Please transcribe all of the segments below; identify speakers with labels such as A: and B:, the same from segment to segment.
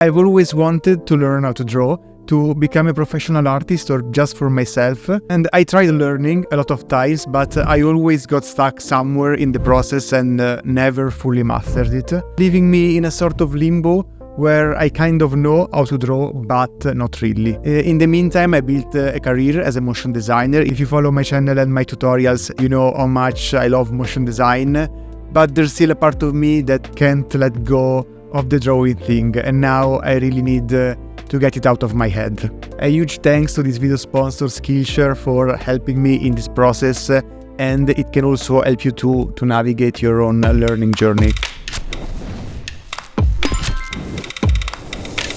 A: I've always wanted to learn how to draw, to become a professional artist or just for myself, and I tried learning a lot of times, but I always got stuck somewhere in the process and never fully mastered it, leaving me in a sort of limbo where I kind of know how to draw, but not really. In the meantime, I built a career as a motion designer. If you follow my channel and my tutorials, you know how much I love motion design, but there's still a part of me that can't let go of the drawing thing, and now I really need to get it out of my head. A huge thanks to this video sponsor Skillshare for helping me in this process, and it can also help you to navigate your own learning journey.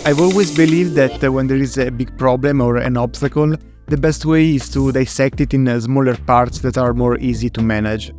A: I've always believed that when there is a big problem or an obstacle, the best way is to dissect it in smaller parts that are more easy to manage.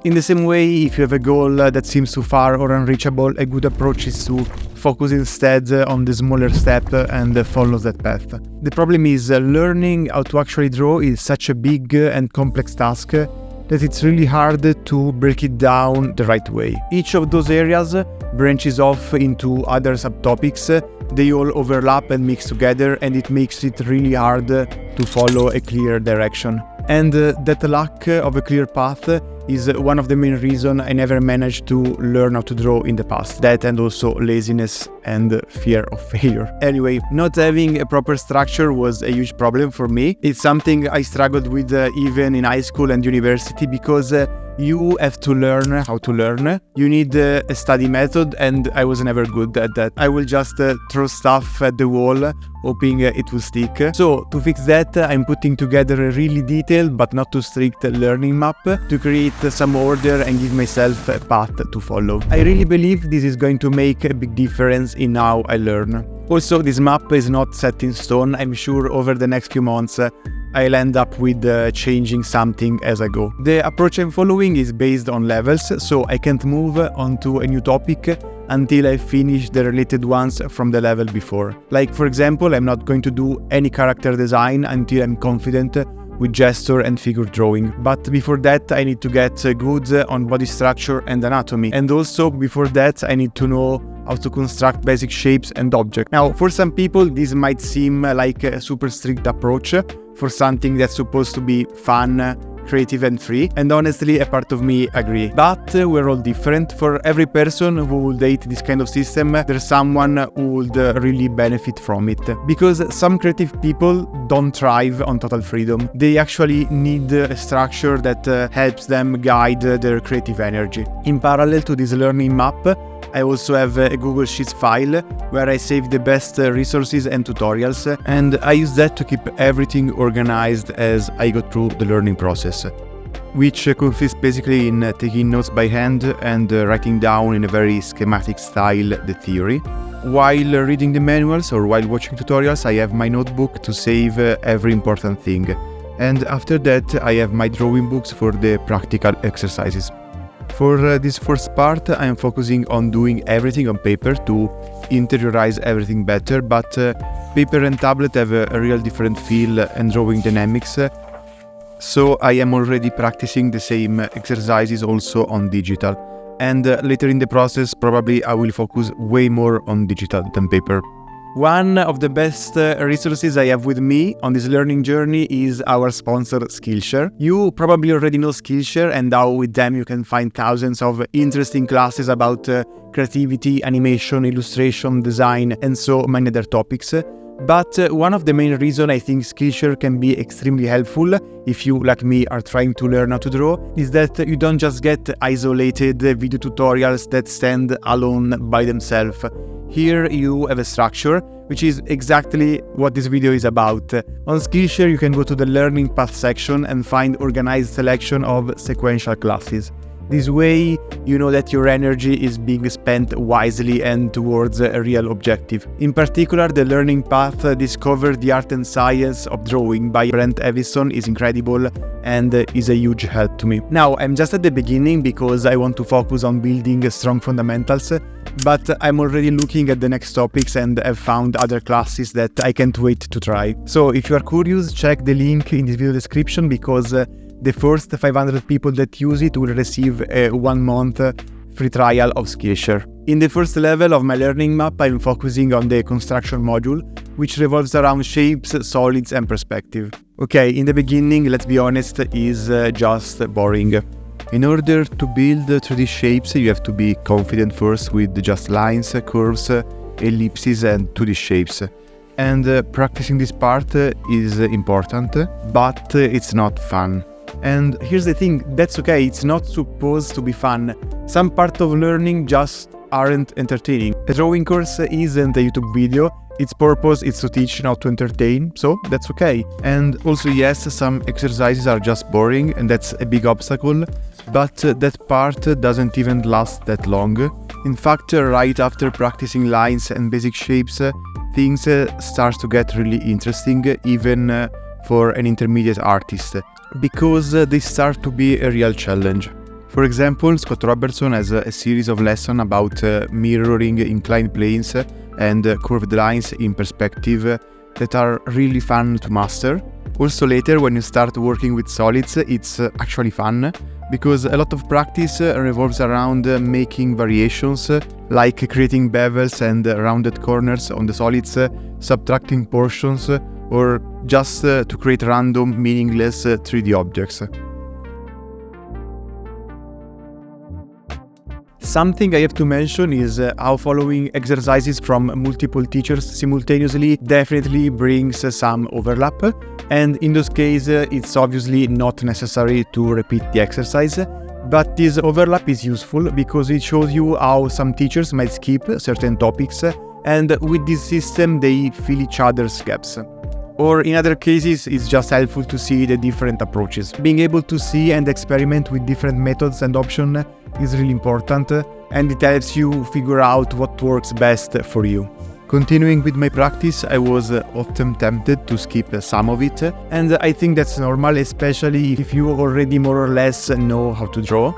A: In the same way, if you have a goal that seems too far or unreachable, a good approach is to focus instead on the smaller step and follow that path. The problem is learning how to actually draw is such a big and complex task that it's really hard to break it down the right way. Each of those areas branches off into other subtopics. They all overlap and mix together, and it makes it really hard to follow a clear direction. And that lack of a clear path is one of the main reasons I never managed to learn how to draw in the past. That and also laziness and fear of failure. Anyway, not having a proper structure was a huge problem for me. It's something I struggled with even in high school and university, because you have to learn how to learn. You need a study method, and I was never good at that. I will just throw stuff at the wall, hoping it will stick. So to fix that, I'm putting together a really detailed but not too strict learning map to create some order and give myself a path to follow. I really believe this is going to make a big difference in how I learn. Also, this map is not set in stone. I'm sure over the next few months I'll end up with changing something as I go. The approach I'm following is based on levels, so I can't move onto a new topic until I finish the related ones from the level before. Like, for example, I'm not going to do any character design until I'm confident with gesture and figure drawing. But before that, I need to get good on body structure and anatomy. And also, before that, I need to know how to construct basic shapes and objects. Now, for some people, this might seem like a super strict approach for something that's supposed to be fun, creative and free, and honestly a part of me agree. But we're all different. For every person who will date this kind of system, there's someone who would really benefit from it. Because some creative people don't thrive on total freedom. They actually need a structure that helps them guide their creative energy. In parallel to this learning map, I also have a Google Sheets file where I save the best resources and tutorials, and I use that to keep everything organized as I go through the learning process, which consists basically in taking notes by hand and writing down in a very schematic style the theory. While reading the manuals or while watching tutorials, I have my notebook to save every important thing, and after that I have my drawing books for the practical exercises. For this first part, I am focusing on doing everything on paper to interiorize everything better, but paper and tablet have a real different feel and drawing dynamics, so I am already practicing the same exercises also on digital. And later in the process, probably I will focus way more on digital than paper. One of the best resources I have with me on this learning journey is our sponsor Skillshare. You probably already know Skillshare and how with them you can find thousands of interesting classes about creativity, animation, illustration, design, and so many other topics. But one of the main reasons I think Skillshare can be extremely helpful if you, like me, are trying to learn how to draw is that you don't just get isolated video tutorials that stand alone by themselves. Here you have a structure, which is exactly what this video is about. On Skillshare you can go to the learning path section and find organized selection of sequential classes. This way, you know that your energy is being spent wisely and towards a real objective. In particular, the learning path Discover the Art and Science of Drawing by Brent Evison is incredible and is a huge help to me. Now, I'm just at the beginning because I want to focus on building strong fundamentals, but I'm already looking at the next topics and have found other classes that I can't wait to try. So if you are curious, check the link in this video description because the first 500 people that use it will receive a 1 month free trial of Skillshare. In the first level of my learning map, I'm focusing on the construction module, which revolves around shapes, solids and perspective. Okay, in the beginning, let's be honest, is just boring. In order to build 3D shapes, you have to be confident first with just lines, curves, ellipses and 2D shapes. And practicing this part is important, but it's not fun. And here's the thing, that's okay, it's not supposed to be fun. Some part of learning just aren't entertaining. A drawing course isn't a YouTube video, its purpose is to teach, not to entertain, so that's okay. And also yes, some exercises are just boring and that's a big obstacle, but that part doesn't even last that long. In fact, right after practicing lines and basic shapes, things start to get really interesting, even for an intermediate artist, because they start to be a real challenge. For example, Scott Robertson has a series of lessons about mirroring inclined planes and curved lines in perspective that are really fun to master. Also later, when you start working with solids, it's actually fun, because a lot of practice revolves around making variations, like creating bevels and rounded corners on the solids, subtracting portions, or just to create random, meaningless 3D objects. Something I have to mention is how following exercises from multiple teachers simultaneously definitely brings some overlap, and in those cases it's obviously not necessary to repeat the exercise, but this overlap is useful because it shows you how some teachers might skip certain topics, and with this system they fill each other's gaps. Or in other cases, it's just helpful to see the different approaches. Being able to see and experiment with different methods and options is really important, and it helps you figure out what works best for you. Continuing with my practice, I was often tempted to skip some of it, and I think that's normal, especially if you already more or less know how to draw.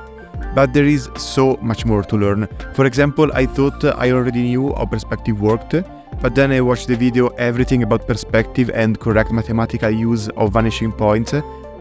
A: But there is so much more to learn. For example, I thought I already knew how perspective worked, but then I watched the video Everything About Perspective and Correct Mathematical Use of Vanishing Points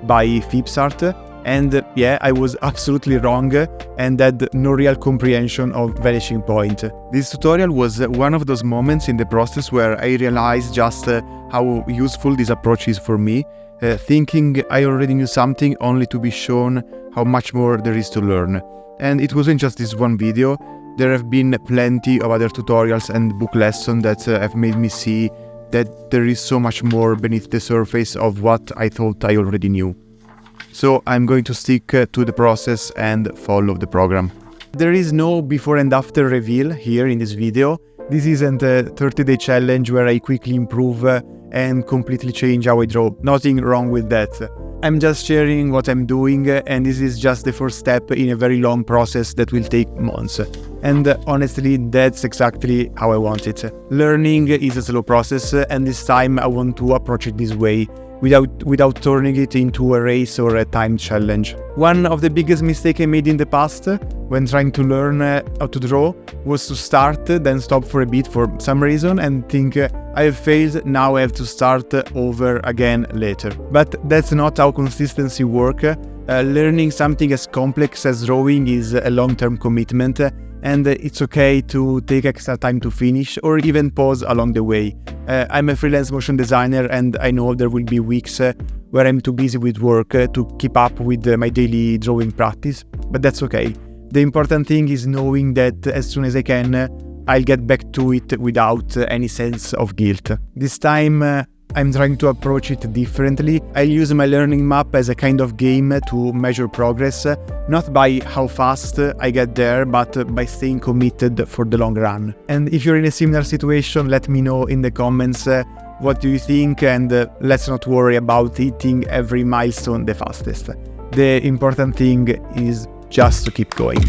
A: by Fipsart, and yeah, I was absolutely wrong and had no real comprehension of vanishing point. This tutorial was one of those moments in the process where I realized just how useful this approach is for me, thinking I already knew something only to be shown how much more there is to learn. And it wasn't just this one video. There have been plenty of other tutorials and book lessons that have made me see that there is so much more beneath the surface of what I thought I already knew. So I'm going to stick to the process and follow the program. There is no before and after reveal here in this video. This isn't a 30-day challenge where I quickly improve and completely change how I draw. Nothing wrong with that. I'm just sharing what I'm doing, and this is just the first step in a very long process that will take months. And honestly, that's exactly how I want it. Learning is a slow process, and this time I want to approach it this way, without turning it into a race or a time challenge. One of the biggest mistakes I made in the past when trying to learn how to draw was to start, then stop for a bit for some reason and think I have failed, now I have to start over again later. But that's not how consistency works. Learning something as complex as drawing is a long-term commitment, and it's okay to take extra time to finish or even pause along the way. I'm a freelance motion designer, and I know there will be weeks where I'm too busy with work to keep up with my daily drawing practice, but that's okay. The important thing is knowing that as soon as I can, I'll get back to it without any sense of guilt. This time, I'm trying to approach it differently. I use my learning map as a kind of game to measure progress, not by how fast I get there, but by staying committed for the long run. And if you're in a similar situation, let me know in the comments what do you think, and let's not worry about hitting every milestone the fastest. The important thing is just to keep going.